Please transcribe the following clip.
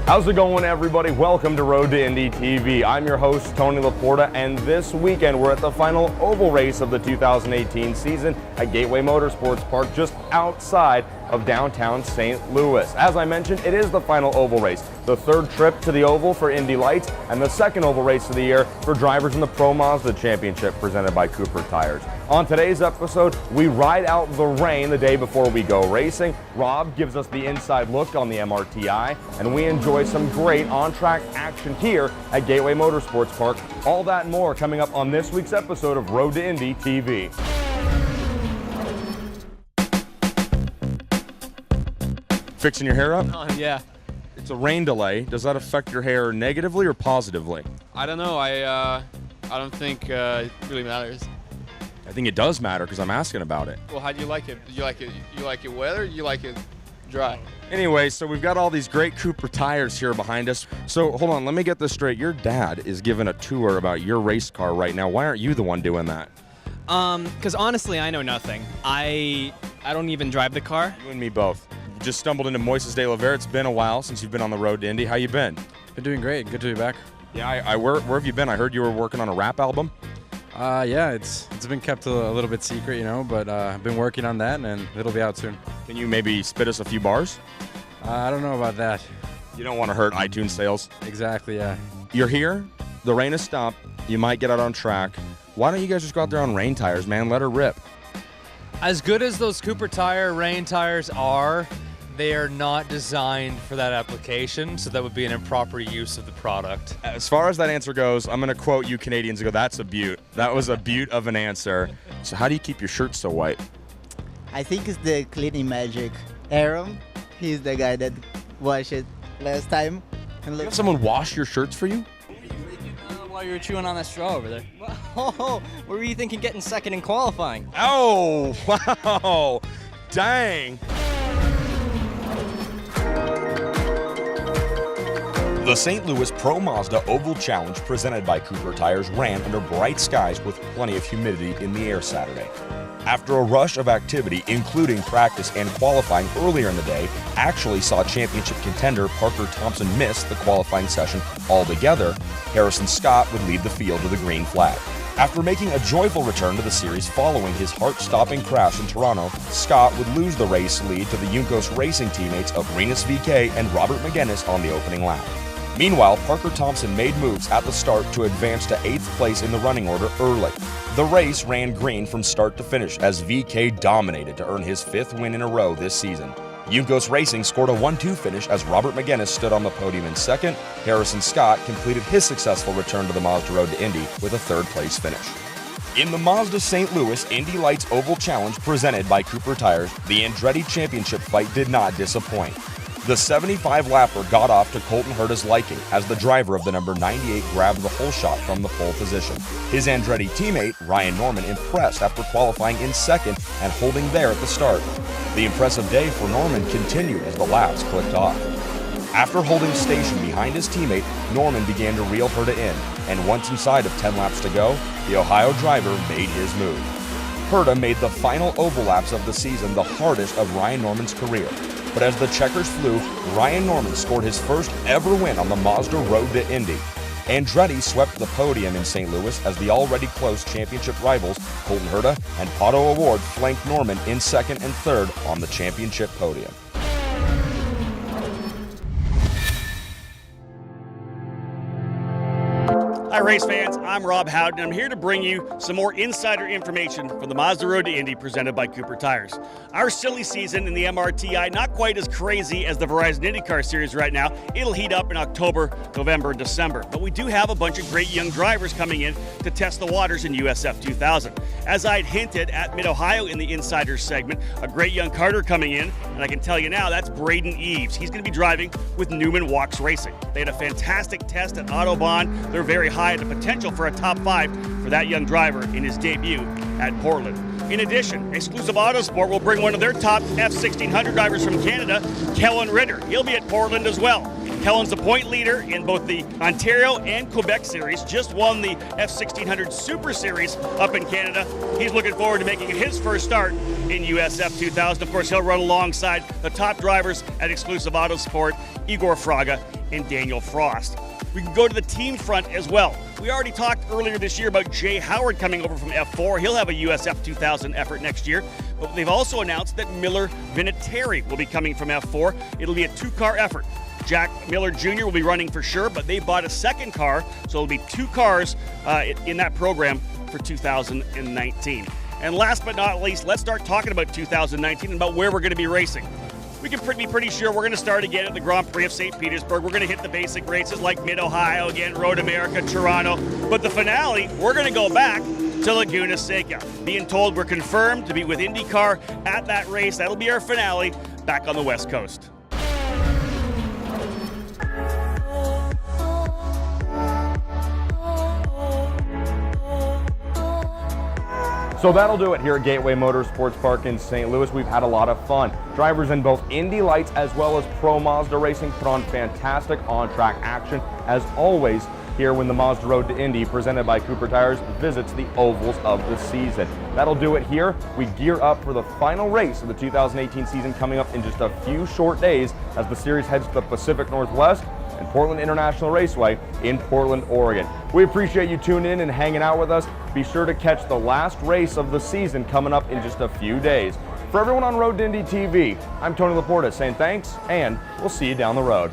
How's it going, everybody? Welcome to Road to Indy TV. I'm your host, Tony Laporta, and this weekend we're at the final oval race of the 2018 season at Gateway Motorsports Park just outside of downtown St. Louis. As I mentioned, it is the final oval race, the third trip to the oval for Indy Lights, and the second oval race of the year for drivers in the Pro Mazda Championship presented by Cooper Tires. On today's episode, we ride out the rain the day before we go racing. Rob gives us the inside look on the MRTI, and we enjoy some great on-track action here at Gateway Motorsports Park. All that and more coming up on this week's episode of Road to Indy TV. Fixing your hair up? Yeah. It's a rain delay. Does that affect your hair negatively or positively? I don't know. I don't think it really matters. I think it does matter because I'm asking about it. Well, how do you like it? Do you like it? You like it wet or do you like it dry? Anyway, so we've got all these great Cooper tires here behind us. So hold on, let me get this straight. Your dad is giving a tour about your race car right now. Why aren't you the one doing that? Because honestly, I know nothing. I don't even drive the car. You and me both. You just stumbled into Moises de Oliveira. It's been a while since you've been on the road to Indy. How you been? Been doing great. Good to be back. Yeah, where have you been? I heard you were working on a rap album. Yeah, it's been kept a little bit secret, you know, but I've been working on that, and it'll be out soon. Can you maybe spit us a few bars? I don't know about that. You don't want to hurt iTunes sales. Exactly, yeah. You're here. The rain has stopped. You might get out on track. Why don't you guys just go out there on rain tires, man? Let her rip. As good as those Cooper Tire rain tires are, they are not designed for that application, so that would be an improper use of the product. As far as that answer goes, I'm going to quote you Canadians and go, that's a beaut. That was a beaut of an answer. So how do you keep your shirt so white? I think it's the cleaning magic. Aaron, he's the guy that washed it last time. And You look, have someone wash your shirts for you? While you were chewing on that straw over there. Oh, what were you thinking getting second in qualifying? Oh, wow. Dang. The St. Louis Pro Mazda Oval Challenge presented by Cooper Tires ran under bright skies with plenty of humidity in the air Saturday. After a rush of activity, including practice and qualifying earlier in the day, actually saw championship contender Parker Thompson miss the qualifying session altogether, Harrison Scott would lead the field to the green flag. After making a joyful return to the series following his heart-stopping crash in Toronto, Scott would lose the race lead to the Juncos Racing teammates of Rinus VeeKay and Robert McGinnis on the opening lap. Meanwhile, Parker Thompson made moves at the start to advance to 8th place in the running order early. The race ran green from start to finish as VeeKay dominated to earn his 5th win in a row this season. Juncos Racing scored a 1-2 finish as Robert McGinnis stood on the podium in 2nd. Harrison Scott completed his successful return to the Mazda Road to Indy with a 3rd place finish. In the Mazda St. Louis Indy Lights Oval Challenge presented by Cooper Tires, the Andretti Championship fight did not disappoint. The 75-lapper got off to Colton Herta's liking as the driver of the number 98 grabbed the whole shot from the pole position. His Andretti teammate, Ryan Norman, impressed after qualifying in 2nd and holding there at the start. The impressive day for Norman continued as the laps clicked off. After holding station behind his teammate, Norman began to reel Herta in, and once inside of 10 laps to go, the Ohio driver made his move. Herta made the final oval laps of the season the hardest of Ryan Norman's career. But as the checkers flew, Ryan Norman scored his first ever win on the Mazda Road to Indy. Andretti swept the podium in St. Louis as the already close championship rivals Colton Herta and Pato O'Ward flanked Norman in 2nd and 3rd on the championship podium. Hi race fans, I'm Rob Howden. I'm here to bring you some more insider information from the Mazda Road to Indy presented by Cooper Tires. Our silly season in the MRTI, not quite as crazy as the Verizon IndyCar Series right now. It'll heat up in October, November, and December. But we do have a bunch of great young drivers coming in to test the waters in USF 2000. As I'd hinted at Mid-Ohio in the Insiders segment, a great young karter coming in, and I can tell you now, that's Braden Eves. He's going to be driving with Newman Walks Racing. They had a fantastic test at Autobahn. They're very high at the potential for a top 5 for that young driver in his debut at Portland. In addition, Exclusive Autosport will bring one of their top F1600 drivers from Canada, Kellen Ritter. He'll be at Portland as well. Kellen's the point leader in both the Ontario and Quebec Series, just won the F1600 Super Series up in Canada. He's looking forward to making his first start in USF 2000. Of course, he'll run alongside the top drivers at Exclusive Autosport, Igor Fraga and Daniel Frost. We can go to the team front as well. We already talked earlier this year about Jay Howard coming over from F4. He'll have a USF 2000 effort next year. But they've also announced that Miller Vinatieri will be coming from F4. It'll be a 2-car effort. Jack Miller Jr. will be running for sure, but they bought a second car, so it'll be 2 cars in that program for 2019. And last but not least, let's start talking about 2019 and about where we're going to be racing. We can be pretty sure we're going to start again at the Grand Prix of St. Petersburg. We're going to hit the basic races like Mid-Ohio again, Road America, Toronto. But the finale, we're going to go back to Laguna Seca. Being told we're confirmed to be with IndyCar at that race. That'll be our finale back on the West Coast. So that'll do it here at Gateway Motorsports Park in St. Louis. We've had a lot of fun. Drivers in both Indy Lights as well as Pro Mazda Racing put on fantastic on-track action. As always, here when the Mazda Road to Indy, presented by Cooper Tires, visits the ovals of the season. That'll do it here. We gear up for the final race of the 2018 season coming up in just a few short days as the series heads to the Pacific Northwest and Portland International Raceway in Portland, Oregon. We appreciate you tuning in and hanging out with us. Be sure to catch the last race of the season coming up in just a few days. For everyone on Road to Indy TV, I'm Tony Laporta saying thanks, and we'll see you down the road.